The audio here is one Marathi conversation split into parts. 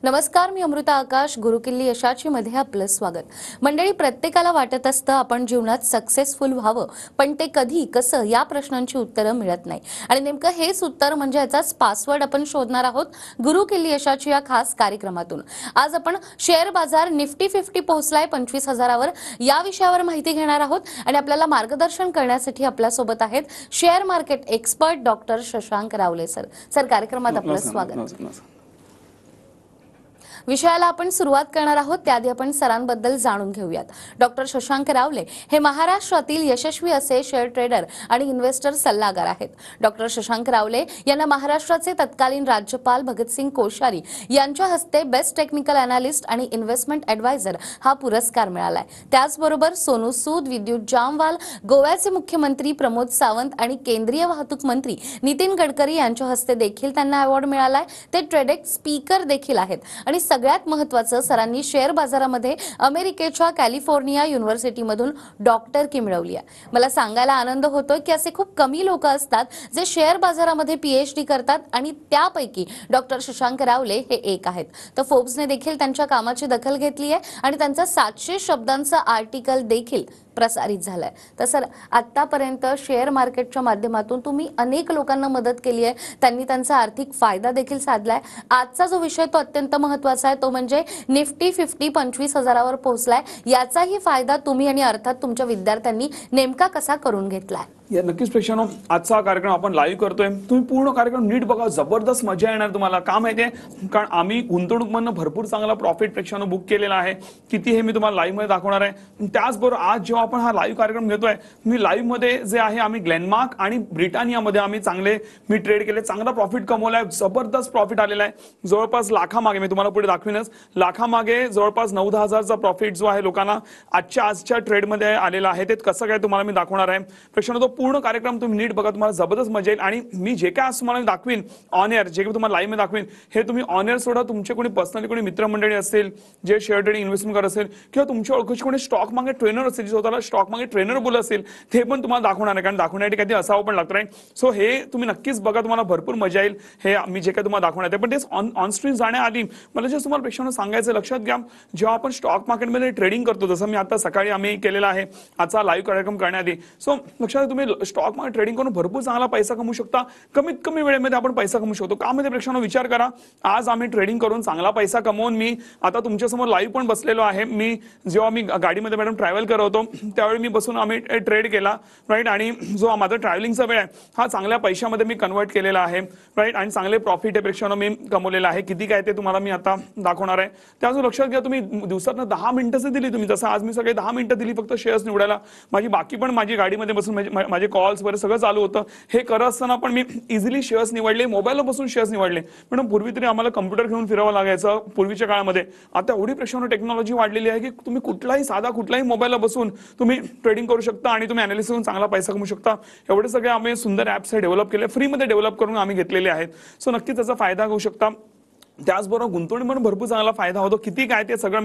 नमस्कार, मी अमृता आकाश. गुरुकिल्ली यशाची मध्ये आपलं स्वागत. मंडळी, प्रत्येकाला वाटत असतं आपण जीवनात सक्सेसफुल व्हावं, पण ते कधी कसं या प्रश्नांची उत्तरं मिळत नाही. आणि नेमकं हेच उत्तर म्हणजे याचाच पासवर्ड आपण शोधणार आहोत गुरुकिल्ली यशाची या खास कार्यक्रमातून. आज आपण शेअर बाजार निफ्टी 50 पोहोचलाय 25,000वर या विषयावर माहिती घेणार आहोत आणि आपल्याला मार्गदर्शन करण्यासाठी आपल्या सोबत आहेत share market expert doctor Shashank रावले सर. कार्यक्रमात आपलं स्वागत. विषयाला आपण सुरुवात करणार आहोत त्याआधी आपण सरांबद्दल जाणून घेऊयात. डॉक्टर शशांक रावले हे महाराष्ट्रातील यशस्वी असे शेअर ट्रेडर आणि इन्व्हेस्टर सल्लागार आहेत. डॉक्टर शशांक रावले यांना महाराष्ट्राचे तत्कालीन राज्यपाल भगतसिंग कोश्यारी यांच्या हस्ते बेस्ट टेक्निकल अॅनालिस्ट आणि इन्व्हेस्टमेंट ॲडवायझर हा पुरस्कार मिळालाय. त्याचबरोबर सोनू सूद, विद्युत जामवाल, गोव्याचे मुख्यमंत्री प्रमोद सावंत आणि केंद्रीय वाहतूक मंत्री नितीन गडकरी यांच्या हस्ते देखील त्यांना अवॉर्ड मिळालाय. ते ट्रेडेक्स स्पीकर देखील आहेत. आणि सगळ्यात महत्त्वाचं, सरांनी शेअर बाजारामध्ये अमेरिकेच्या कॅलिफोर्निया युनिव्हर्सिटीमधून डॉक्टरकी मिळवली आहे. मला सांगायला आनंद होतोय की असे खूप कमी लोक असतात जे शेअर बाजारामध्ये PhD करतात आणि त्यापैकी डॉक्टर शशांक रावले हे एक आहेत. तर फोर्ब्सने देखील त्यांच्या कामाची दखल घेतली आहे आणि त्यांचा 700 शब्दांचं आर्टिकल देखील प्रसारित झालाय. तर सर, आतापर्यंत शेअर मार्केटच्या माध्यमातून तुम्ही अनेक लोकांना मदत केली आहे, त्यांनी त्यांचा आर्थिक फायदा देखील साधलाय. आजचा जो विषय तो अत्यंत महत्त्वाचा आहे, तो म्हणजे निफ्टी 50 25,000वर पोहोचलाय. याचाही फायदा तुम्ही आणि अर्थात तुमच्या विद्यार्थ्यांनी नेमका कसा करून घेतलाय? या नक्कीच प्रेक्षकांनो, आजचा कार्यक्रम आपण लाईव्ह करतोय. तुम्ही पूर्ण कार्यक्रम नीट बघा, जबरदस्त मजा येणार तुम्हाला. का माहितीये, कारण आम्ही गुंतवणूकमधनं भरपूर चांगला प्रॉफिट प्रेक्षकांनो बुक केलेला आहे. किती हे मी तुम्हाला लाईव्ह मध्ये दाखवणार आहे. त्याचबरोबर आज जेव्हा आपण हा लाईव्ह कार्यक्रम घेतोय, मी लाईव्ह मध्ये जे आहे आम्ही ग्लेनमार्क आणि ब्रिटानियामध्ये आम्ही मी ट्रेड केले, चांगला प्रॉफिट कमवलाय, जबरदस्त प्रॉफिट आलेला आहे. जवळपास लाखामागे, मी तुम्हाला पुढे दाखवीनच, लाखामागे जवळपास 9-10 हजारचा प्रॉफिट जो आहे लोकांना आजच्या ट्रेडमध्ये आलेला आहे. ते कसं काय तुम्हाला मी दाखवणार आहे. प्रेक्षकांनो, तो पूर्ण कार्यक्रम तुम्ही नीट बघा, तुम्हाला जबरदस्त मजा येईल. आणि मी जे काय आज तुम्हाला दाखवीन ऑन एअर, जे काही तुम्हाला लाईव्ह मध्ये दाखवीन, हे तुम्ही ऑन एअर सोडा तुमचे कोणी पर्सनली कोणी मित्रमंडळी असतील जे शेअर ट्रेडिंग इन्व्हेस्टमेंट करत असेल, किंवा तुमच्या ओळखीचे कोणी स्टॉक मार्केट ट्रेनर असेल, जे स्वतःला स्टॉक मार्केट ट्रेनर बोलत असेल, ते पण तुम्हाला दाखवणार आहे. कारण दाखवण्यासाठी काहीतरी असावं पण लागतं. सो हे तुम्ही नक्कीच बघा, तुम्हाला भरपूर मजा येईल. हे मी जे काही तुम्हाला दाखवणार आहे, पण तेच ऑन स्क्रीन जाण्याआधी मला जे तुम्हाला प्रेक्षकांना सांगायचं, लक्षात घ्या, जेव्हा आपण स्टॉक मार्केटमध्ये ट्रेडिंग करतो, जसं मी आता सकाळी आम्ही केलेला आहे आजचा लाईव्ह कार्यक्रम करण्याआधी, सो लक्षात, तुम्ही स्टॉक मार्केट ट्रेडिंग करून भरपूर चांगला पैसा कमवू शकता. कमीत कमी वेळेमध्ये आपण पैसा कमवू शकतो. का म्हणजे प्रेक्षकांनो, विचार करा, आज आम्ही ट्रेडिंग करून चांगला पैसा कमवून मी आता तुमच्यासमोर लाईव्ह पण बसलेलो आहे. जेव्हा मी गाडीमध्ये मॅडम ट्रॅव्हल करत होतो, त्यावेळी मी बसून आम्ही ट्रेड केला, राईट. आणि जो माझा ट्रॅव्हलिंगचा वेळ आहे हा चांगल्या पैशामध्ये मी कन्वर्ट केलेला आहे, राईट. आणि चांगले प्रॉफिट हे प्रेक्षकांनो मी कमवलेलं आहे. किती काय ते तुम्हाला मी आता दाखवणार आहे. त्याचं लक्षात घ्या, तुम्ही दिवसातनं 10 मिनिटं दिली, तुम्ही जसं आज मी सगळे 10 मिनिटं दिली फक्त शेअर्स निवडायला. बाकी पण माझी गाडीमध्ये बसून माझे कॉल्स वगैरे सगळं चालू होतं. हे करत असताना पण मी इझिली शेअर्स निवडले, मोबाईलला बसून शेअर्स निवडले. पण पूर्वी तरी आम्हाला कम्प्युटर घेऊन फिरावं लागायचं पूर्वीच्या काळामध्ये. आता एवढी प्रेक्षकांनो टेक्नॉलॉजी वाढलेली आहे की तुम्ही कुठलाही मोबाईलला बसून तुम्ही ट्रेडिंग करू शकता आणि तुम्ही अनालिसिस करून चांगला पैसा कमवू शकता. एवढे सगळे आम्ही सुंदर ऍप्स डेव्हलप केले, फ्रीमध्ये डेव्हलप करून आम्ही घेतलेले आहेत. सो नक्कीच त्याचा फायदा घेऊ शकता. त्याचबरोबर गुंतवणूक भरपूर चांगला फायदा होतो. किती काय ते सगळं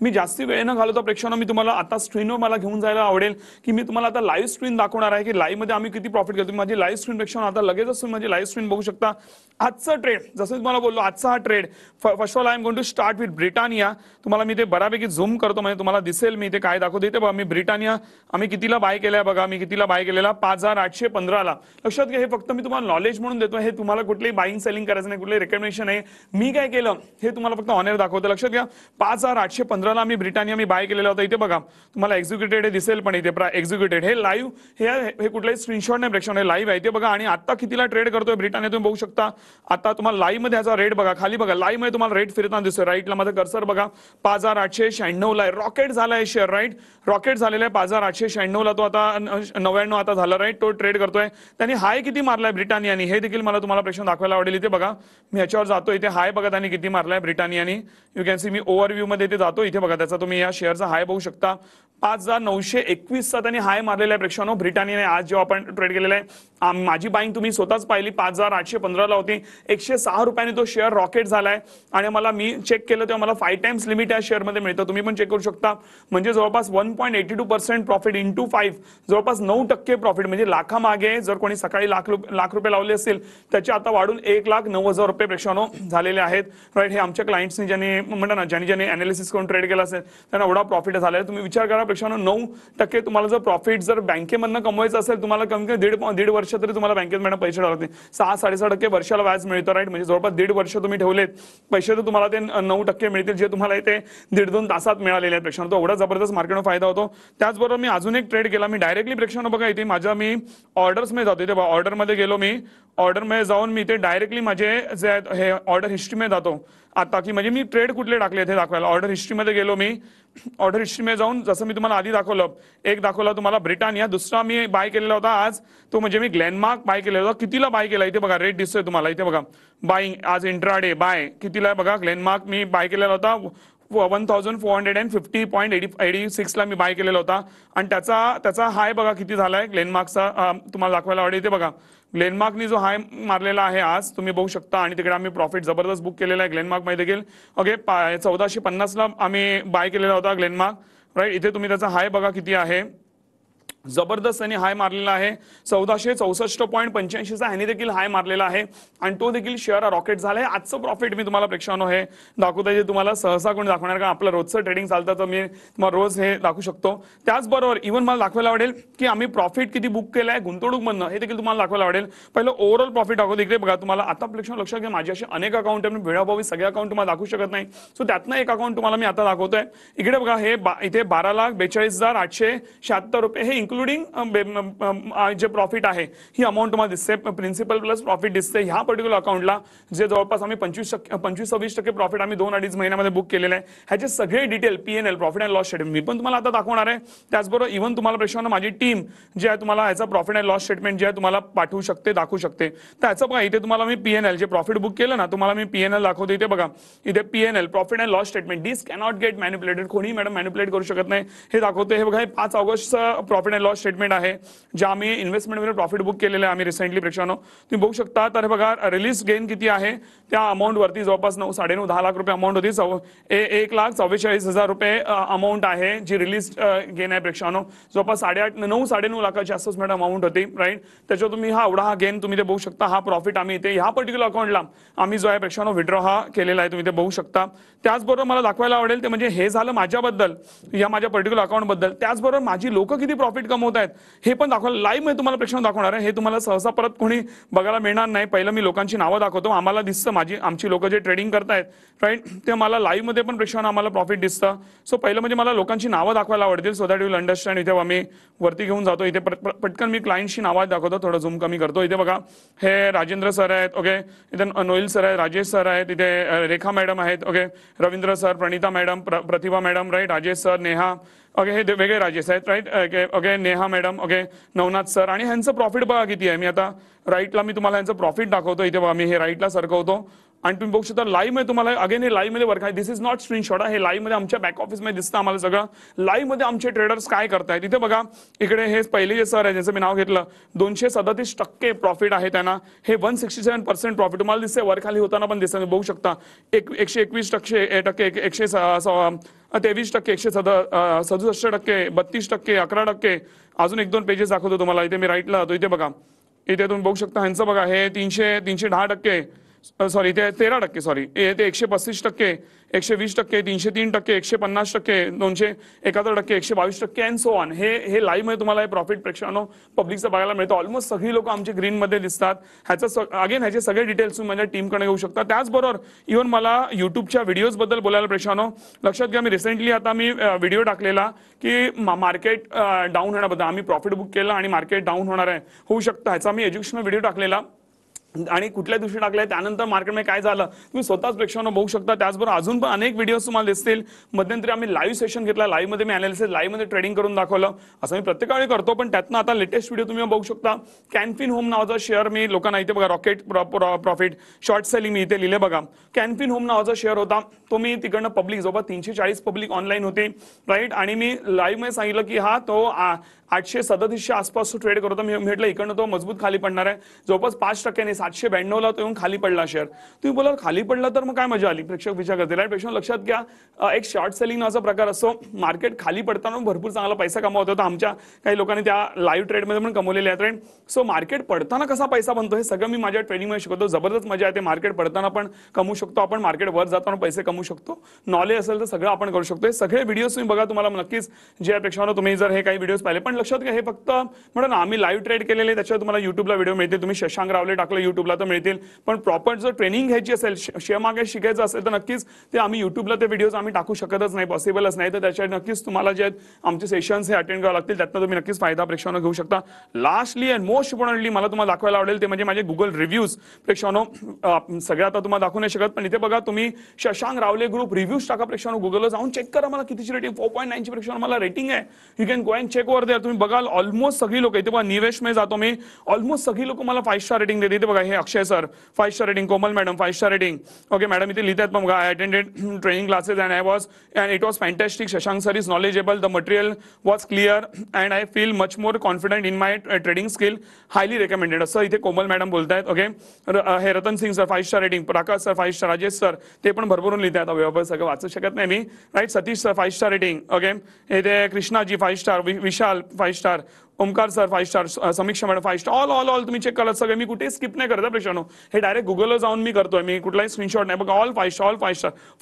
मी जास्ती वेळ न घालवता प्रेक्षकांना मी तुम्हाला आता स्क्रीनवर मला घेऊन जायला आवडेल की मी तुम्हाला आता लाईव्ह स्क्रीन दाखवणार आहे की लाईव्ह मध्ये आम्ही किती प्रॉफिट घेतो. माझी लाईव्ह स्क्रीन प्रेक्षकांना आता लगेचच तुम्ही माझी लाईव्ह स्क्रीन बघू शकता. आजचा ट्रेड, जसं तुम्हाला बोललो, आजचा हा trade, first of all I am going to start with Britannia. तुम्हाला मी ते बऱ्यापैकी झूम करतो, म्हणजे तुम्हाला दिसेल मी ते काय दाखवतो. इथे बघा, मी ब्रिटानिया आम्ही कितीला बाय केलाय बघा. मी कितीला बाय केलेला, 5,815ला. लक्षात घ्या, हे फक्त मी तुम्हाला नॉलेज म्हणून देतो. हे तुम्हाला कुठलीही बाईंग सेलिंग करायचं नाही, कुठली रेकमेंडेशन आहे. मी काय केलं हे तुम्हाला फक्त ऑन एअर दाखवतो. लक्षात घ्या, 5,815ला मी ब्रिटानिया मी बाय केलेला होता. इथे बघा, तुम्हाला एक्झिक्युटेड दिसेल, पण इथे एक्झिक्युटेड हे लाईव्ह, हे कुठलाही स्क्रीनशॉट नाही प्रेक्षण, हे लाईव्ह आहे. इथे बघा, आणि आता कितीला ट्रेड करतोय ब्रिटानिया तुम्ही बघू शकता. आता तुम्हाला लाईव्ह मध्ये ह्याचा रेट बघा, खाली बघा, लाईव्ह मध्ये तुम्हाला रेट फिरताना दिसतोय. राईटला माझा कर्सर बघा, 5,896ला रॉकेट झालाय शेअर, राईट. रॉकेट झालेला आहे 5,896ला, तो आता 99 आता झाला, राईट. तो ट्रेड करतोय. त्यांनी हाय किती मारलाय ब्रिटानियानी हे देखील मला तुम्हाला प्रेक्षण दाखवायला आवडेल. इथे बघा, मी ह्याच्यावर जातो, इथे हाय बघा त्यांनी किती मारलाय ब्रिटानियानी. यू कॅन सी, मी ओव्हरव्ह्यू मध्ये इथे जातो. इथे बघा, त्याचा तुम्ही या शेअरचा हाय बघू शकता. 5,921चा त्यांनी हाय मारलेला आहे प्रेक्षकांनो ब्रिटानियाने आज जेव्हा आपण ट्रेड केलेला आहे. माझी बाईंग तुम्ही स्वतःच पाहिली 5,815 ला होती, 106 रुपयांनी तो शेअर रॉकेट झालाय आणि मी चेक केलं तेव्हा मला 5 टाइम्स लिमिट या शेअर मध्ये मिळतं. तुम्ही पण चेक करू शकता. म्हणजे जवळपास 1.82% प्रॉफिट इंटू 5, जवळपास 9% प्रॉफिट. म्हणजे लाखामागे जर कोणी सकाळी लाख रुपये लावले असतील त्याचे आता वाढून 1,09,000 रुपये प्रेक्षानो झालेले आहेत. राईट, हे आमच्या क्लायंट्सनी ज्यांनी म्हणतात ना ज्यांनी अनालिसिस करून ट्रेड केला असेल त्यांना एवढा प्रॉफिट झालेला. तुम्ही विचार करा प्रेक्षानो, 9% तुम्हाला जर प्रॉफिट जर बँकेमधनं कमवायचं असेल तुम्हाला कमी कमी दीड वर्ष तरी तुम्हाला बँकेत मॅडम पैसे टाकत नाही. 6-6.5% वर्षाला व्याज मिळतं. राईट, म्हणजे जवळपास 1.5 वर्ष तुम्ही ठेवलेत पैसे तर तुम्हाला ते 9% मिळतील, जे तुम्हाला इथे 1.5-2 तासात मिळालेले आहेत प्रेक्षानो. तो एवढा जबरदस्त मार्केटमध्ये फायदा होतो. त्याचबरोबर मी अजून एक ट्रेड केला. मी डायरेक्टली प्रेक्षानो बघा इथे मी ऑर्डर्स मध्ये जातो. इथे ऑर्डर मध्ये गेलो, मी ऑर्डर मध्ये जाऊन मी इथे डायरेक्टली माझे जे हे ऑर्डर हिस्ट्री मध्ये जातो आता, की म्हणजे मी ट्रेड कुठले टाकले ते दाखवायला. ऑर्डर हिस्ट्री मध्ये गेलो, मी ऑर्डर हिस्ट्री मध्ये जाऊन जसं मी तुम्हाला आधी दाखवलं, एक दाखवला तुम्हाला ब्रिटानिया, दुसरा मी बाय केलेला होता आज तो म्हणजे मी ग्लेनमार्क बाय केलेला होता. कितीला बाय केला इथे बघा, रेट दिसतोय तुम्हाला इथे बघा, बाईंग आज इंट्राडे बाय कितीला बघा, ग्लेनमार्क मी बाय केलेला होता 1450.86 ला मी बाय केलेला होता आणि त्याचा हाय बघा किती झालाय ग्लेनमार्कचा, तुम्हाला दाखवायला आवडेल. इथे बघा ग्लेनमार्कनी जो हाय मारलेला आहे आज तुम्ही बघू शकता आणि तिकडे आम्ही प्रॉफिट जबरदस्त बुक केलेला आहे ग्लेनमार्क मध्ये देखील. ओके, 1450 ला आम्ही बाय केलेला होता ग्लेनमार्क. राईट, इथे तुम्ही त्याचा हाय बघा किती आहे, जबरदस्त त्यांनी हाय मारलेला आहे 1464.85 चा ह्याने देखील हाय मारलेला आहे आणि तो देखील शेअर रॉकेट झालाय. आजचं प्रॉफिट मी तुम्हाला प्रेक्षानो हे दाखवतोय, जे तुम्हाला सहसा कोणी दाखवणार का आपलं रोजचं ट्रेडिंग चालतं तर मी तुम्हाला रोज हे दाखवू शकतो. त्याचबरोबर इव्हन मला दाखवायला आवडेल की आम्ही प्रॉफिट किती बुक केलंय गुंतवणूक मधनं, हे देखील तुम्हाला दाखवायला आवडेल. पहिलं ओव्हरऑल प्रॉफिट दाखवतो. इकडे बघा तुम्हाला आता प्रेक्षानो लक्षात घ्या, माझे असे अनेक अकाउंट आहेत, वेळाभावी सगळे अकाउंट तुम्हाला दाखवू शकत नाही. सो त्यातनं एक अकाउंट तुम्हाला मी आता दाखवतोय. इकडे बघा हे इथे 12,42,876 रुपये, हे इन्क्लुडिंग जे प्रॉफिट आहे ही अमाऊंट तुम्हाला दिसते, प्रिन्सिपल प्लस प्रॉफिट दिसते. ह्या पर्टिक्युलर अकाउंटला जे जवळपास आम्ही 25-26% प्रॉफिट आम्ही 2-2.5 महिन्यामध्ये बुक केलेलं आहे. ह्याचे सगळे detail PNL profit and loss statement मी पण तुम्हाला आता दाखवणार आहे. त्याचबरोबर इव्हन तुम्हाला प्रेक्षांनो माझी टीम जे आहे तुम्हाला ह्याचा प्रॉफिट अँड लॉस स्टेटमेंट जे आहे तुम्हाला पाठवू शकते, दाखवू शकते. तर ह्याचं बघा इथे तुम्हाला मी PNL जे प्रॉफिट बुक केलं ना तुम्हाला मी PNL दाखवतो. इथे बघा इथे PNL profit and loss statement, this cannot get manipulated, कोणी मॅडम मॅनिपुलेट करू शकत नाही हे दाखवते. हे बघा हे 5 ऑगस्टचं प्रॉफिट अँड लॉस स्टेटमेंट आहे जे आम्ही इन्व्हेस्टमेंटमध्ये प्रॉफिट बुक केलेलं आहे आम्ही रिसेंटली प्रेक्षांनो तुम्ही बघू शकता. तर हे बघा रिलीज गेन किती आहे त्या अमाऊंट वरती, जवळपास 9-9.5 लाख रुपये अमाऊंट होती, 1,44,000 रुपये अमाऊंट आहे जी रिलीज गेन आहे प्रेक्षांनो. जवळपास 9-9.5 लाखाची असंच मॅडम अमाऊंट होती. राईट, त्याच्यावर तुम्ही हा गेन तुम्ही ते बघू शकता. हा प्रॉफिट आम्ही इथे ह्या पर्टिक्युलर अकाउंटला आम्ही जो आहे प्रेक्षांनो विड्रॉ हा केलेला आहे, तुम्ही ते बघू शकता. त्याचबरोबर मला दाखवायला आवडेल ते म्हणजे हे झालं माझ्याबद्दल, या माझ्या पर्टिक्युलर अकाउंट बद्दल. त्याचबरोबर माझी लोक किती प्रॉफिट कमवत आहेत हे पण दाखवायला लाईव्ह मध्ये तुम्हाला प्रेक्षांनो दाखवणार आहे. हे तुम्हाला सहसा परत कोणी बघायला मिळणार नाही. पहिलं मी लोकांची नावं दाखवतो, आम्हाला दिसतं आमची लोक जे ट्रेडिंग करतायत राईट ते मला लाईव्ह मध्ये पण प्रेक्षांनो आम्हाला प्रॉफिट दिसतं. सो पहिलं म्हणजे मला लोकांची नावं दाखवायला आवडतील so that you will understand. इथे आम्ही वरती घेऊन जातो, इथे पटकन मी क्लायंटची नावं दाखवतो, थोडं झूम कमी करतो. इथे बघा हे राजेंद्र सर आहेत, ओके, इथे नोईल सर आहेत, राजेश सर आहेत, इथे रेखा मॅडम आहेत, okay, Ravindra sir, Pranita madam, Pratibha madam, right, Rajesh sir, Neha, okay, हे वेगळे राजेश आहेत, right, okay, Neha madam, okay, Navnath sir. आणि ह्यांचं प्रॉफिट बघा किती आहे. मी आता राईटला मी तुम्हाला ह्यांचं प्रॉफिट दाखवतो. इथे बघा मी हे राईटला सरकवतो आणि तुम्ही बघू शकता लाईव्ह मध्ये तुम्हाला अगेन हे लाईव्ह मध्ये वर्क आहे. दिस इज नॉट स्क्रीनशॉट, हे लाईव्ह मध्ये आमच्या बॅक ऑफिस मध्ये दिसतं आम्हाला सगळं. लाईव्ह मध्ये आमचे ट्रेडर्स काय करतायत. इथे बघा इकडे हे पहिले जे सर आहे ज्याचं मी नाव घेतलं 237% प्रॉफिट आहे त्यांना. हे 167% प्रॉफिट तुम्हाला दिसते, वर खाली होताना पण दिसतं, बघू शकता. 121%, 123%, 167%, 32%, 11%. अजून 1-2 पेजेस दाखवतो तुम्हाला. इथे मी राईटला जातो, इथे बघा, इथे तुम्ही बघू शकता ह्यांचं बघा हे 310%, सॉरी इथे 13%, सॉरी इथे 135%, 120%, 303%, 150%, 271%, 122% अँड सो ऑन. हे लाईव्ह मध्ये तुम्हाला हे प्रॉफिट प्रेक्षांनो पब्लिकचं बघायला मिळतं. ऑलमोस्ट सगळी लोक आमचे ग्रीन मध्ये दिसतात. ह्याचे सगळे डिटेल्स तुम्ही माझ्या टीमकडे घेऊ शकता. त्याचबरोबर इव्हन मला युट्यूबच्या व्हिडिओज बद्दल बोलायला प्रेक्षांनो लक्षात घ्या. मी रिसेंटली आता मी व्हिडिओ टाकलेला की मार्केट डाऊन होण्याबद्दल, आम्ही प्रॉफिट बुक केलं आणि मार्केट डाऊन होणार आहे, होऊ शकतं, ह्याचा मी एज्युकेशनल व्हिडिओ टाकलेला आणि कुठल्या दिवशी टाकलंय त्यानंतर मार्केटमध्ये काय झालं तुम्ही स्वतःच प्रेक्षांनो बघू शकता. त्याचबरोबर अजून पण अनेक व्हिडिओज तुम्हाला दिसतील. मध्यंतरी आम्ही लाईव्ह सेशन घेतला, लाईव्ह मध्ये मी अनालिसिस, लाईव्ह मध्ये ट्रेडिंग करून दाखवलं. असं मी प्रत्येक वेळी करतो, पण त्यातनं आता लेटेस्ट व्हिडिओ तुम्ही बघू शकता. कॅनफिन होम नावाचा शेअर मी लोकांना इथे बघा, rocket profit short selling me इथे लिहिले बघा. कॅनफिन होम नावाचा शेअर होता, तो मी तिकडनं पब्लिक जवळपास 340 पब्लिक ऑनलाईन होती, राईट. आणि मी लाईव्ह मध्ये सांगितलं की हा तो 837 आसपास ट्रेड करतो. मी म्हटलं इकडनं तो मजबूत खाली पडणार आहे, जवळपास 5% 792ला तो येऊन खाली पडला शेअर. तुम्ही बोला खाली पडला तर मग काय मजा आली, प्रेक्षक विचार करतील. राईट, प्रेक्षक लक्षात घ्या, एक शॉर्ट सेलिंग नावाचा प्रकार असतो. मार्केट खाली पडताना भरपूर चांगला पैसा कमावत होता. आमच्या काही लोकांनी त्या लाईव्ह ट्रेडमध्ये पण कमवलेले आहेत. राईट, सो मार्केट पडताना कसा पैसा बनतो हे सगळं मी माझ्या ट्रेनिंगमध्ये शिकवतो. जबरदस्त मजा येते. मार्केट पडताना पण कमवू शकतो आपण, मार्केट वर जाताना पैसे कमवू शकतो. नॉलेज असेल तर सगळं आपण करू शकतो. हे सगळे व्हिडिओ तुम्ही बघा, तुम्हाला नक्कीच जे प्रेक्षकांनो तुम्ही जर हे काही व्हिडिओ पाहिले. पण लक्षात घ्या, हे फक्त म्हणून ना आम्ही लाईव्ह ट्रेड केलेले, त्याच्यावर तुम्हाला युट्यूबला व्हिडिओ मिळतील. तुम्ही शशांक रावले टाकलं युट्यूबला तर मिळतील. पण प्रॉपर जर ट्रेनिंग घ्यायची असेल, शेअर मार्केट शिकायचं असेल तर नक्कीच ते आम्ही युट्यूबला ते व्हिडिओज आम्ही टाकू शकतच नाही, पॉसिबलच नाही. तर त्याच्यात नक्कीच तुम्हाला जे आमचे सेशन्स हे अटेंड करावे लागतील. त्यातनं तुम्ही नक्कीच फायदा प्रेक्षकांनो घेऊ शकता. लास्टली अँड मोस्ट इम्पॉर्टंटली मला तुम्हाला दाखवायला आवडेल ते म्हणजे माझे गुगल रिव्ह्यूज. प्रेक्षकांनो सगळ्या आता तुम्हाला दाखवू नाही शकत, पण इथे बघा तुम्ही शशांक रावले ग्रुप रिव्ह्यूज टाका प्रेक्षकांनो. गुगलला जाऊन चेक करा मला कितीची रेटिंग, 4.9 ची प्रेक्षकांनो मला रेटिंग आहे. You can go and check over there. तुम्ही बघाल ऑलमोस्ट सगळी लोक, इथे बघा निवेश मध्ये जातो मी, ऑलमोस्ट सगळी लोक मला 5 स्टार रेटिंग देते. इथे बघा हे Akshay sir 5 star rating, Komal madam 5 star rating. Okay madam इथे लिहितात पण बघा, I attended training classes and it was fantastic. Shashank sir is knowledgeable, the material was clear and I feel much more confident in my trading skill, highly recommended. असं इथे कोमल मॅडम बोलतायत. ओके हे Ratan Singh sir 5 star rating, Prakash sir 5 star, Rajesh sir ते पण भरभरून लिहितात. व्यवहार सगळं वाचू शकत नाही मी. Right, Satish sir 5 star rating. Okay इथे Krishnaji 5 star, Vishal 5 star, Omkar sir 5 star, Samiksha madam 5 star. All तुम्ही चेक करा सगळे. मी कुठे स्किप नाही करत प्रेक्षकांनो, हे डायरेक्ट गुगलला जाऊन मी करतोय. मी कुठलाही स्क्रीनशॉट नाही बघा. ऑल 5 स्टार,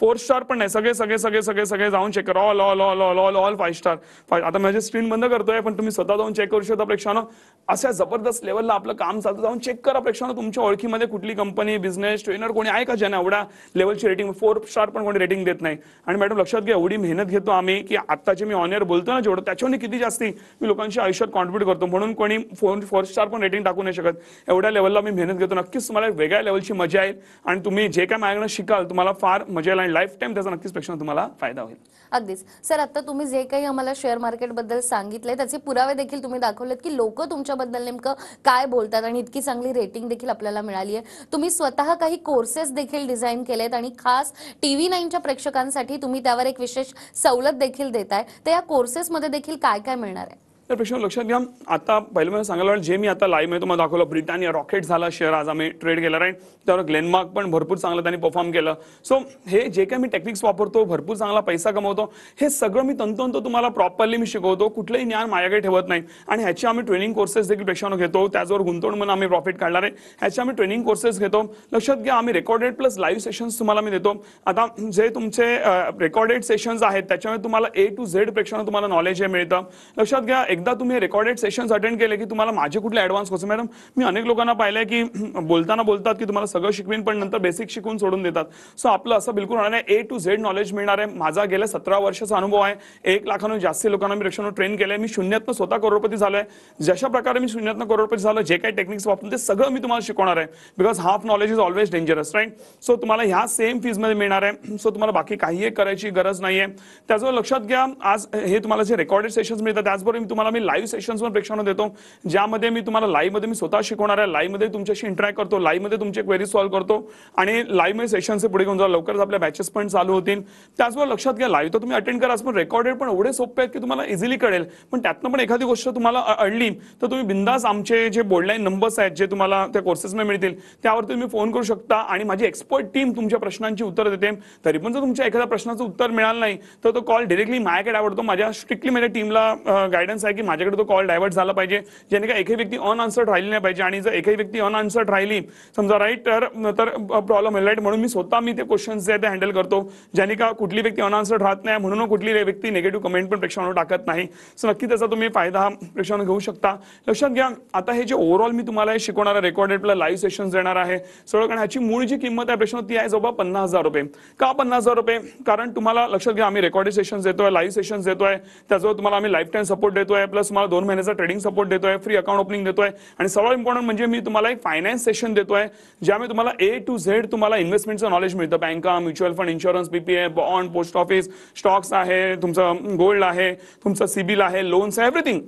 4 स्टार पण नाही, सगळे जाऊन चेक करा. All 5 star. आता माझी स्क्रीन बंद करतोय, पण तुम्ही स्वतः जाऊन चेक करू शकता प्रेक्षकांनो. अशा जबरदस्त लेवलला आपलं काम चालतं. जाऊन चेक करा प्रेक्षकांनो. तुमच्या ओळखीमध्ये कुठली कंपनी, बिझनेस, ट्रेनर कोणी आहे का ज्यांना एवढ्या लेवलची रेटिंग, 4 स्टार पण कोणी रेटिंग देत नाही. आणि मॅडम लक्षात घ्या, एवढी मेहनत घेतो आम्ही की आत्ताचे मी ऑन एअर बोलतो ना जेवढं, त्याच्यावर किती जास्ती मी लोकांच्या आयुष्यात कॉन्ट्रीब्यूट करतो. म्हणून कोणी 4 स्टार पण रेटिंग टाकू नाही शकत. एवढ्या लेवलला मी मेहनत घेतो. नक्कीच तुम्हाला वेगळ्या लेवलची मजा येईल आणि तुम्ही जे काय माझ्याकडे शिकाल तुम्हाला फार मजा येईल आणि लाईफ टाइम त्याचा नक्कीच प्रेक्षकांनो तुम्हाला फायदा होईल. अगदीच सर, आता तुम्ही जे काही आम्हाला शेअर मार्केट बद्दल सांगितले त्याचे पुरावे देखील तुम्ही दाखवलेत की लोक तुमच्याबद्दल नेमकं काय बोलतात आणि इतकी चांगली रेटिंग देखील आपल्याला मिळाली आहे. तुम्ही स्वतः काही कोर्सेस देखील डिझाईन केलेत आणि खास TV9च्या प्रेक्षकांसाठी तुम्ही त्यावर एक विशेष सवलत देखील देताय. तर या कोर्सेसमध्ये देखील काय काय मिळणार आहे? तर प्रेक्षकांनो लक्षात घ्या, आता पहिलं मला सांगायला जे मी आता लाईव्ह मध्ये तुम्हाला दाखवलं, ब्रिटानिया रॉकेट झाला शेअर आज आम्ही ट्रेड केला. राईट, त्यावर ग्लेनमार्क पण भरपूर चांगलं त्यांनी परफॉर्म केलं. सो हे जे काही मी टेक्निक्स वापरतो, भरपूर चांगला पैसा कमवतो, हे सगळं मी तंतोतंत तुम्हाला प्रॉपरली मी शिकवतो. कुठलंही ज्ञान माझ्याकडे ठेवत नाही. आणि ह्याची आम्ही ट्रेनिंग कोर्सेस देखील प्रेक्षकांनो घेतो. त्याचबरोबर गुंतवणूक म्हणून आम्ही प्रॉफिट काढणार आहे, ह्याची आम्ही ट्रेनिंग कोर्सेस घेतो. लक्षात घ्या, आम्ही रेकॉर्डेड प्लस लाईव्ह सेशन्स तुम्हाला मी देतो. आता जे तुमचे रेकॉर्डेड सेशन्स आहेत त्याच्यामध्ये तुम्हाला A to Z प्रेक्षकांनो तुम्हाला नॉलेज हे मिळतं. लक्षात घ्या, एकदा तुम्ही रेकॉर्डेड सेशन्स अटेंड केले की तुम्हाला माझे कुठले ऍडव्हान्स कोर्स. मॅडम मी अनेक लोकांना पाहिलंय की बोलतात की तुम्हाला सगळं शिकवीन पण नंतर बेसिक शिकून सोडून देतात. सो आपलं असं बिलकुल होणार नाही. A to Z नॉलेज मिळणार आहे. माझा गेल्या 17 वर्षाचा अनुभव आहे. 1 लाखाहून जास्त लोकांना मी प्रेक्षकांनो ट्रेन केलंय. मी शून्यातनं स्वतः करोडपती झालोय. जशा प्रकारे मी शून्यातनं करोडपती झालो, जे काही टेक्निक्स वापरून ते सगळं मी तुम्हाला शिकवणार आहे. Because half knowledge is always dangerous. Right, so तुम्हाला ह्या सेम फीज मध्ये मिळणार आहे. सो तुम्हाला बाकी काही करायची गरज नाहीये. त्याचबरोबर लक्षात घ्या, आज हे तुम्हाला जे रेकॉर्डेड सेशन्स मिळतात त्याचबरोबर तुम्हाला मी लाईव्ह सेशन्स पण प्रेक्षकांनो देतो, ज्यामध्ये मी तुम्हाला लाईव्ह मध्ये मी स्वतः शिकवणार आहे. लाईव्ह मध्ये तुमच्याशी इंटरॅक्ट करतो, लाईव्ह मध्ये तुमचे क्वेरी सॉल्व्ह करतो आणि लाईव्ह मध्ये सेशनचे पुढे घेऊन जाऊ. लवकरच आपल्या बॅचेस पण चालू होतील. त्याचबरोबर लक्षात घ्या, लाईव्ह तर तुम्ही अटेंड करा, पण रेकॉर्डेड पण एवढे सोपे आहेत की तुम्हाला इझिली कळेल. पण त्यातनं पण एखादी गोष्ट तुम्हाला अडली तर तुम्ही बिंदास आमचे जे बोर्डलाईन नंबर्स आहेत जे तुम्हाला त्या कोर्सेसमध्ये मिळतील त्यावर तुम्ही फोन करू शकता आणि माझी एक्सपर्ट टीम तुमच्या प्रश्नांची उत्तर देते. तरी पण जर तुमच्या एखाद्या प्रश्नाचं उत्तर मिळालं नाही तर तो कॉल डायरेक्टली माझ्याकडे आवडतो. माझ्या स्ट्रिक्टली माझ्या टीमला गायडन्स आहे की माझ्याकडे तो कॉल डायव्हर्ट झाला पाहिजे, जेणे का एकही व्यक्ती अनआन्सर्ड राहिली नाही पाहिजे. आणि जर एकही व्यक्ती अनआन्सर्ड राहिली समजा राईट तर प्रॉब्लेम आहे. राईट, म्हणून मी स्वतः मी ते क्वेश्चन्स जे ते हँडल करतो, ज्याने का कुठली व्यक्ती अनआन्सर्ड राहत नाही, म्हणून कुठली व्यक्ती निगेटिव्ह कमेंट पण प्रेक्षकांवर टाकत नाही. सो नक्की त्याचा तुम्ही फायदा प्रेक्षकांना घेऊ शकता. लक्षात घ्या, आता हे जे ओव्हरऑल मी तुम्हाला शिकवणार रेकॉर्डेड प्लस लाईव्ह सेशन्स देणार आहे सगळं, कारण ह्याची मूळ जी किंमत आहे प्रेक्षकांनो ती आहे जवळ 50,000 रुपये. का 50,000 रुपये? कारण तुम्हाला लक्षात घ्या, आम्ही रेकॉर्डेड सेशन्स देतोय, लाईव्ह सेशन्स देतोय, त्याचबरोबर तुम्हाला आम्ही लाईफ टाइम सपोर्ट देतोय, प्लस तुम्हाला 2 महिन्याचा ट्रेडिंग सपोर्ट देतोय, फ्री अकाउंट ओपनिंग देतोय आणि सर्वात इम्पॉर्टंट म्हणजे मी तुम्हाला एक फायनान्स सेशन देतोय ज्यामध्ये तुम्हाला A to Z तुम्हाला इन्व्हेस्टमेंटचं नॉलेज मिळतं. बँका, mutual fund, insurance, PPA, bond, post office, stocks आहे, तुमचं गोल्ड आहे, तुमचं सिबिल आहे, लोन्स आहे, एव्हरीथिंग.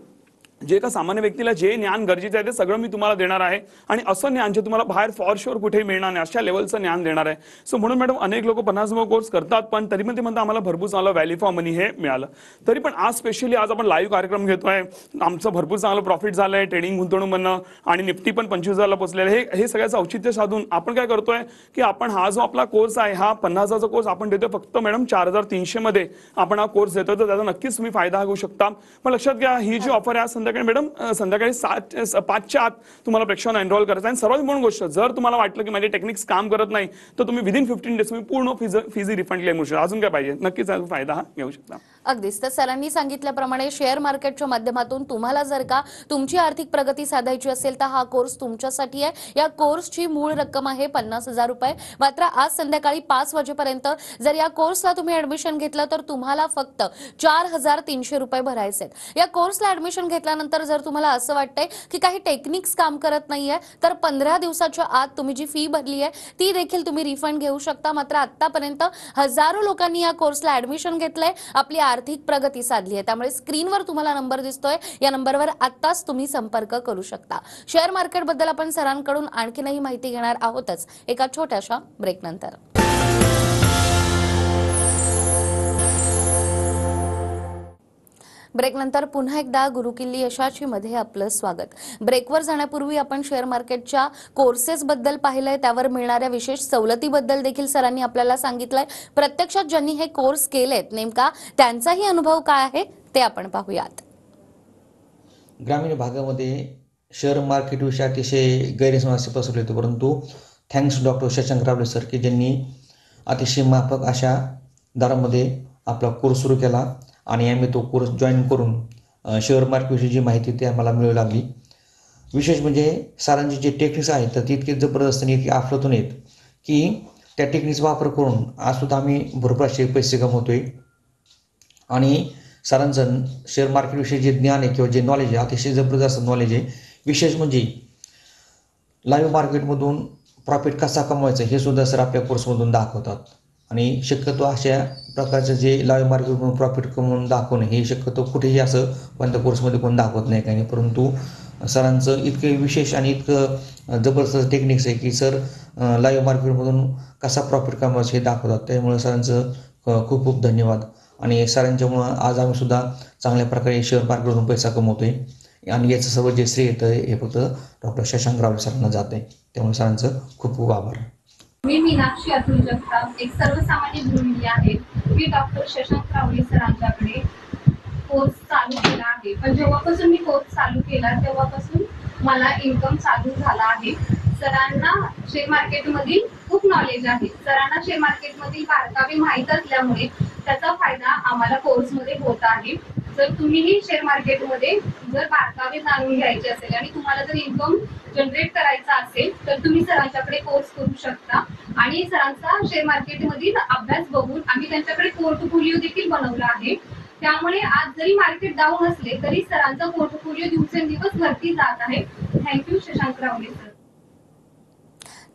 जे एका सामान्य व्यक्तीला जे ज्ञान गरजेचं आहे ते सगळं मी तुम्हाला देणार आहे आणि असं ज्ञान जे तुम्हाला बाहेर फॉर शुअर कुठेही मिळणार नाही अशा लेवलचं ज्ञान देणार आहे. सो म्हणून मॅडम अनेक लोक 50 कोर्स करतात पण तरी पण ते म्हणतात आम्हाला भरपूर चांगलं व्हॅल्यू फॉर मनी हे मिळालं. तरी पण आज स्पेशली आज आपण लाईव्ह कार्यक्रम घेतोय. आमचं भरपूर चांगलं प्रॉफिट झालंय ट्रेडिंग गुंतवणूक म्हणणं आणि निफ्टी पण 25,000ला पोहोचलेलं हे सगळ्याचं औचित्य साधून आपण काय करतोय की आपण हा जो आपला कोर्स आहे हा 50,000चा कोर्स आपण देतोय फक्त मॅडम 4,300 मध्ये आपण हा कोर्स देतोय. तर त्याचा नक्कीच तुम्ही फायदा घेऊ शकता. पण लक्षात घ्या ही जी ऑफर आहे संध्याकाळी मॅडम संध्याकाळी 5च्या आत तुम्हाला प्रेक्षकांना एनरोल करायचं आहे. आणि सर्वात मोठी गोष्ट जर तुम्हाला वाटलं की माझे टेक्निक्स काम करत नाही तर तुम्ही विदिन 15 डेज तुम्ही पूर्ण फीज रिफंड क्लेम करू शकता. अजून काय पाहिजे नक्कीच याचा फायदा हा घेऊ शकता. अगदीच. तर सरांनी सांगितल्याप्रमाणे शेअर मार्केटच्या माध्यमातून तुम्हाला जर का तुमची आर्थिक प्रगती साधायची असेल तर हा कोर्स तुमच्यासाठी आहे. या कोर्सची मूळ रक्कम आहे 50,000 रुपये. मात्र आज संध्याकाळी 5 वाजेपर्यंत जर या कोर्सला तुम्ही ऍडमिशन घेतलं तर तुम्हाला फक्त 4,300 रुपये भरायचे आहेत. या कोर्सला ऍडमिशन घेतल्यानंतर जर तुम्हाला असं वाटतंय की काही टेक्निक्स काम करत नाहीये तर 15 दिवसाच्या आत तुम्ही जी फी भरली आहे ती देखील तुम्ही रिफंड घेऊ शकता. मात्र आतापर्यंत हजारो लोकांनी या कोर्सला ऍडमिशन घेतलंय, आपली आर्थिक प्रगती साधली आहे. त्यामुळे स्क्रीनवर तुम्हाला नंबर दिसतोय, या नंबरवर आत्ताच तुम्ही संपर्क करू शकता. शेअर मार्केट बद्दल आपण सरांकडून आणखीनही माहिती घेणार आहोतच एका छोट्याशा ब्रेक नंतर. ब्रेक नंतर पुन्हा एकदा गुरुकिल्ली यशाची मध्ये आपलं स्वागत. ब्रेकवर जाण्यापूर्वी आपण शेअर मार्केटच्या कोर्सेस बद्दल पाहिलंय, त्यावर मिळणाऱ्या विशेष सवलतीबद्दल देखील सरांनी आपल्याला सांगितलंय. प्रत्यक्षात ज्यांनी हे कोर्स केलेत नेमका त्यांचाही अनुभव काय आहे ते आपण पाहूयात. ग्रामीण भागामध्ये शेअर मार्केटविषयी अतिशय गैरसमज पसरले होते, परंतु थँक्स डॉक्टर शशांक रावले सर की ज्यांनी अतिशय माफक अशा दरामध्ये आपला कोर्स सुरू केला आणि आम्ही तो कोर्स जॉईन करून शेअर मार्केटविषयी जी माहिती ती आम्हाला मिळू लागली. विशेष म्हणजे सरांचे जे टेक्निक्स आहेत तर ती इतके जबरदस्त आणि इतके अफलातून आहेत की त्या टेक्निक्स वापर करून आजसुद्धा आम्ही भरपूर असे पैसे कमवतोय. आणि सरांचं शेअर मार्केटविषयी जे ज्ञान आहे किंवा जे नॉलेज आहे अतिशय जबरदस्त नॉलेज आहे. विशेष म्हणजे लाईव्ह मार्केटमधून प्रॉफिट कसा कमवायचा हे सुद्धा सर आपल्या कोर्समधून दाखवतात. आणि शक्यतो अशा प्रकारचं जे लाईव्ह मार्केटमधून प्रॉफिट कमवून दाखवणं हे शक्यतो कुठेही असं कोणत्या कोर्समध्ये कोण दाखवत नाही काही नाही. परंतु सरांचं इतकं विशेष आणि इतकं जबरदस्त टेक्निक्स आहे की सर लाईव्ह मार्केटमधून कसा प्रॉफिट कमवायचं हे दाखवतात. त्यामुळे सरांचं खूप खूप धन्यवाद. आणि सरांच्यामुळं आज आम्ही सुद्धा चांगल्या प्रकारे शेअर मार्केटमधून पैसा कमवतोय आणि याचं सर्व जे श्रेय येतं हे फक्त डॉक्टर शशांक रावले सरांना जात आहे. त्यामुळे सरांचं खूप खूप आभार. मी मीनाक्षी अतुल जगताप, एक सर्वसामान्य गृहिणी आहे. मी डॉक्टर शशांक रावले सरांच्याकडे कोर्स चालू केला आहे. पण जेव्हापासून मी कोर्स चालू केला तेव्हापासून मला इन्कम चालू झाला आहे. सरांना शेअर मार्केटमधील खूप नॉलेज आहे. सरांना शेअर मार्केटमधील बारकावे माहीत असल्यामुळे त्याचा फायदा आम्हाला कोर्समध्ये होत आहे. जर तुम्हीही शेअर मार्केटमध्ये जर बारकावे जाणून घ्यायचे असेल आणि तुम्हाला जर इन्कम जनरेट करायचा असेल तर तुम्ही सरांच्याकडे कोर्स करू शकता. आणि सरांचा शेअर मार्केटमधील अभ्यास बघून आम्ही त्यांच्याकडे पोर्टफोलिओ देखील बनवला आहे. त्यामुळे आज जरी मार्केट डाऊन असले तरी सरांचा पोर्टफोलिओ दिवसेंदिवस वरती जात आहे. थँक्यू शशांक रावले सर.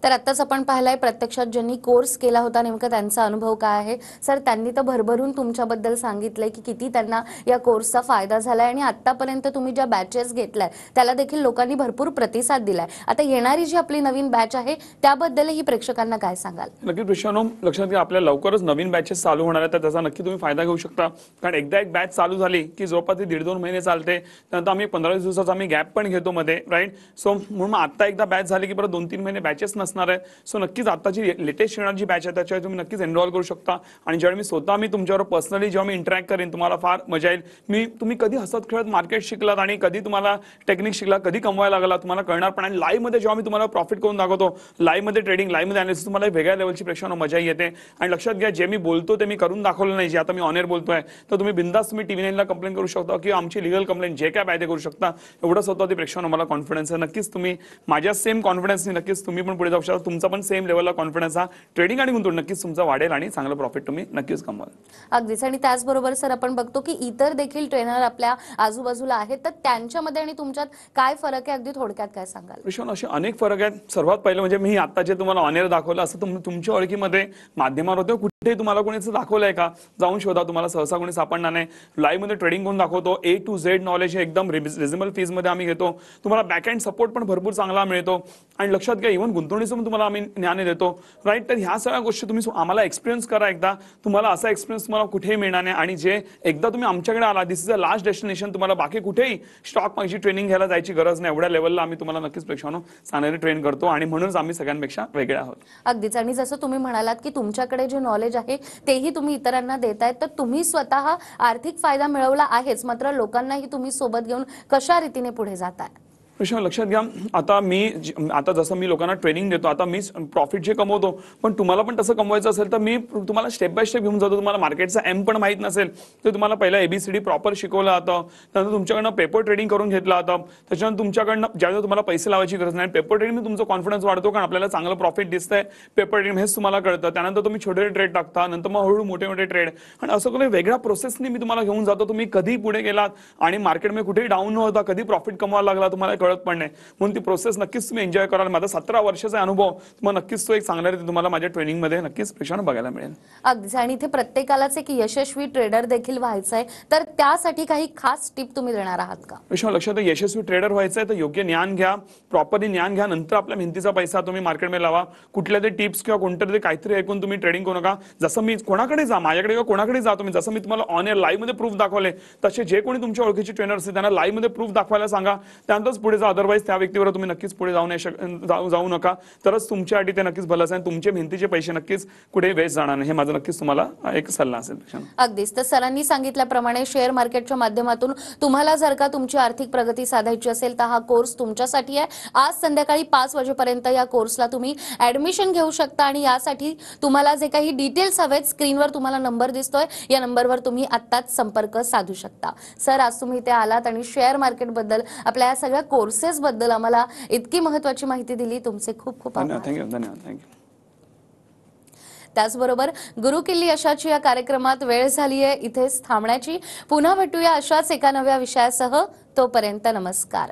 तर आत्ताच आपण पाहिलंय प्रत्यक्षात ज्यांनी कोर्स केला होता नेमका त्यांचा अनुभव काय आहे. सर त्यांनी तर भरभरून तुमच्याबद्दल सांगितलंय की किती त्यांना या कोर्सचा फायदा झालाय आणि आतापर्यंत तुम्ही ज्या बॅचेस घेतलाय त्याला देखील लोकांनी भरपूर प्रतिसाद दिलाय. आता येणारी जी आपली नवीन बॅच आहे त्याबद्दलही प्रेक्षकांना काय सांगाल? नक्की प्रेक्षकांनो लक्षात घ्या आपल्या लवकरच नवीन बॅचेस चालू होणार आहेत तर त्याचा नक्की तुम्ही फायदा घेऊ शकता. कारण एकदा एक बॅच चालू झाली की जवळपास 1.5-2 महिने चालते. त्यानंतर आम्ही 15 दिवसाचा आम्ही गॅप पण घेतो मध्ये राईट. सो म्हणून आता एकदा बॅच झाली की परत 2-3 महिने बॅचेस नसणार आहे. सो नक्कीच आताची लेटेस्ट येणारी जी बॅच आहे त्याच्यावर तुम्ही नक्कीच एनरोल करू शकता. आणि जेव्हा मी स्वतः तुमच्यावर पर्सनली जेव्हा मी इंटरॅक्ट करेन तुम्हाला फार मजा येईल. तुम्ही कधी हसत खेळत मार्केट शिकलात आणि कधी तुम्हाला टेक्निक शिकला कधी कमवायला लागला तुम्हाला कळणार पण. आणि लाईव्ह मध्ये जेव्हा मी तुम्हाला प्रॉफिट करून दाखवतो लाईव्ह मध्ये ट्रेडिंग लाईव्ह मध्ये अनालिसिस तुम्हाला वेगळ्या लेवलची प्रेक्षकांना मजा येते. आणि लक्षात घ्या जे मी बोलतो ते मी करून दाखवलं नाही. जे आता मी ऑन एअर बोलतोय तर तुम्ही बिंदास तुम्ही TV9 ला कंप्लेंट करू शकता किंवा आमची लिगल कंप्लेंट जे काय पाहिजे करू शकता. एवढं स्वतः ते प्रेक्षकांना मला कॉन्फिडन्स आहे. नक्कीच तुम्ही माझ्या सेम कॉन्फिडन्सनी नक्कीच तुम्ही पण पुढे जाऊ शकता. तुमचा पण सेम लेवलला कॉन्फिडन्स हा ट्रेडिंग आणि गुंतवणूक नक्कीच तुमचा वाढेल आणि चांगलं प्रॉफिट तुम्ही नक्कीच कमवाल. अगदीच. आणि त्याचबरोबर सर आपण बघतो की इतर देखील ट्रेनर आपल्या आजूबाजूला आहेत, तर त्यांच्यामध्ये आणि तुमच्यात काय फरक आहे, अगदी थोडक्यात काय सांगाल? विश्वान असे अनेक फरक आहेत. सर्वात पहिलं म्हणजे मी आता जे तुम्हाला ऑनर दाखवलं असं तुमच्या ओळखीमध्ये माध्यमावर होतं कुठेही तुम्हाला कोणी असं दाखवलंय का? जाऊन शोधा, तुम्हाला सहसा कोणी सापडणार नाही. लाईव्ह मध्ये ट्रेडिंग करून दाखवतो. A to Z नॉलेज हे एकदम रिझनेबल फीज मध्ये आम्ही घेतो. तुम्हाला बॅक एंड सपोर्ट पण भरपूर चांगला मिळतो आणि लक्षात घ्या इव्हन गुंतवणुकीचं पण तुम्हाला आम्ही ज्ञान देतो, राईट. तर ह्या सगळ्या गोष्टी तुम्ही आम्हाला एक्सपिरियन्स करा एकदा. तुम्हाला असा एक्सपिरियन्स तुम्हाला कुठेही मिळणार नाही आणि जे एकदा तुम्ही आमच्याकडे आला, दिस इज अ लास्ट डेस्टिनेशन. तुम्हाला बाकी कुठेही स्टॉक मार्केटची ट्रेनिंग घ्यायला जायची गरज नाही. एवढ्या लेवलला आम्ही तुम्हाला नक्कीच प्रेक्षानो चांगले ट्रेन करतो आणि म्हणूनच आम्ही सगळ्यांपेक्षा वेगळे आहोत. अगदीच. आणि जसं तुम्ही म्हणालात की तुमच्याकडे जे नॉलेज आहे तेही तुम्ही इतरांना देतायत, तर तुम्ही स्वतः आर्थिक फायदा मिळवला आहेच, मात्र लोकांनाही तुम्ही सोबत घेऊन कशा रीतीने पुढे जाताय? प्रश्न लक्षात घ्या, आता जसं मी लोकांना ट्रेनिंग देतो, आता मी प्रॉफिट जे कमवतो, पण तुम्हाला पण तसं कमवायचं असेल तर मी तुम्हाला स्टेप बाय स्टेप घेऊन जातो. तुम्हाला मार्केटचा एम पण माहित नसेल तर तुम्हाला पहिला ABCD प्रॉपर शिकवलं जातं. त्यानंतर तुमच्याकडनं पेपर ट्रेडिंग करून घेतलं जातं. त्याच्यानंतर तुमच्याकडनं ज्यावेळेस तुम्हाला पैसे लावायची गरज नाही, पेपर ट्रेडिंग तुमचा कॉन्फिडन्स वाढतो, कारण आपल्याला चांगलं प्रॉफिट दिसतंय पेपर ट्रेडिंग हेच तुम्हाला कळतं. त्यानंतर तुम्ही छोटे ट्रेड टाकता, नंतर मग हळूहळू मोठे मोठे ट्रेड, आणि असं काही वेगळ्या प्रोसेसनी मी तुम्हाला घेऊन जातो. तुम्ही कधी पुढे गेलात आणि मार्केटमध्ये कुठेही डाऊन न होता कधी प्रॉफिट कमवायला लागला तुम्हाला कळत पण नाही. म्हणून ती प्रोसेस नक्कीच तुम्ही एन्जॉय कराल. माझा 17 वर्षाचा अनुभव तुम्हाला नक्कीच तो एक चांगल्या रीती तुम्हाला माझ्या ट्रेनिंगमध्ये नक्कीच प्रेक्षानं बघायला मिळेल. अगदीच. आणि इथे प्रत्येकालाच एक यशस्वी ट्रेडर देखील व्हायचं आहे, तर त्यासाठी काही खास टिप तुम्ही देणार आहात का? विश्वास लक्षात, यशस्वी ट्रेडर व्हायचं आहे तर योग्य ज्ञान घ्या, प्रॉपरली ज्ञान घ्या, नंतर आपल्या मेहनतीचा पैसा तुम्ही मार्केटमध्ये लावा. कुठल्या तरी टिप्स किंवा कोणत्या तरी काहीतरी ऐकून तुम्ही ट्रेडिंग करू नका. जसं मी कोणाकडे जा, माझ्याकडे किंवा कोणाकडे जा तुम्ही, जसं मी तुम्हाला ऑन एअर लाईव्ह मध्ये प्रूफ दाखवले, तसे जे कोणी तुमच्या ओळखीचे ट्रेनर असतील त्यांना लाईव्ह मध्ये प्रूफ दाखवायला सांगा. त्यानंतरच पुढे जा. अदरवाईज त्या व्यक्तीवर तुम्ही नक्कीच पुढे जाऊ नका. तरच तुमच्यासाठी ते नक्कीच भलं असेल. तुमचे मेहनतीचे पैसे नक्कीच कुठे वेस्ट जाणार नाही. हे माझं नक्कीच तुम्हाला एक सल्ला असेल. अगदीच. तर सरांनी सांगितल्याप्रमाणे शेअर मार्केटच्या माध्यमातून तुम्हाला जर का तुमची आर्थिक प्रगती साधायची असेल तर हा कोर्स तुमच्यासाठी आहे. आज संध्याकाळी 5 वाजेपर्यंत या कोर्सला तुम्ही ऍडमिशन घेऊ शकता आणि यासाठी तुम्हाला जे काही डिटेल्स हवेत स्क्रीनवर तुम्हाला नंबर दिसतोय, या नंबरवर तुम्ही आत्ताच संपर्क साधू शकता. सर, आज तुम्ही इथे आलात आणि शेअर मार्केट बद्दल, आपल्या या सगळ्या कोर्सेस बद्दल आम्हाला इतकी महत्त्वाची माहिती दिली. तुमचे खूप खूप आभार. धन्यवाद. त्याचबरोबर गुरु किल्ली अशाची या कार्यक्रमात वेळ झाली आहे इथेच थांबण्याची. पुन्हा भेटूया अशाच एका नव्या विषयासह. तोपर्यंत नमस्कार.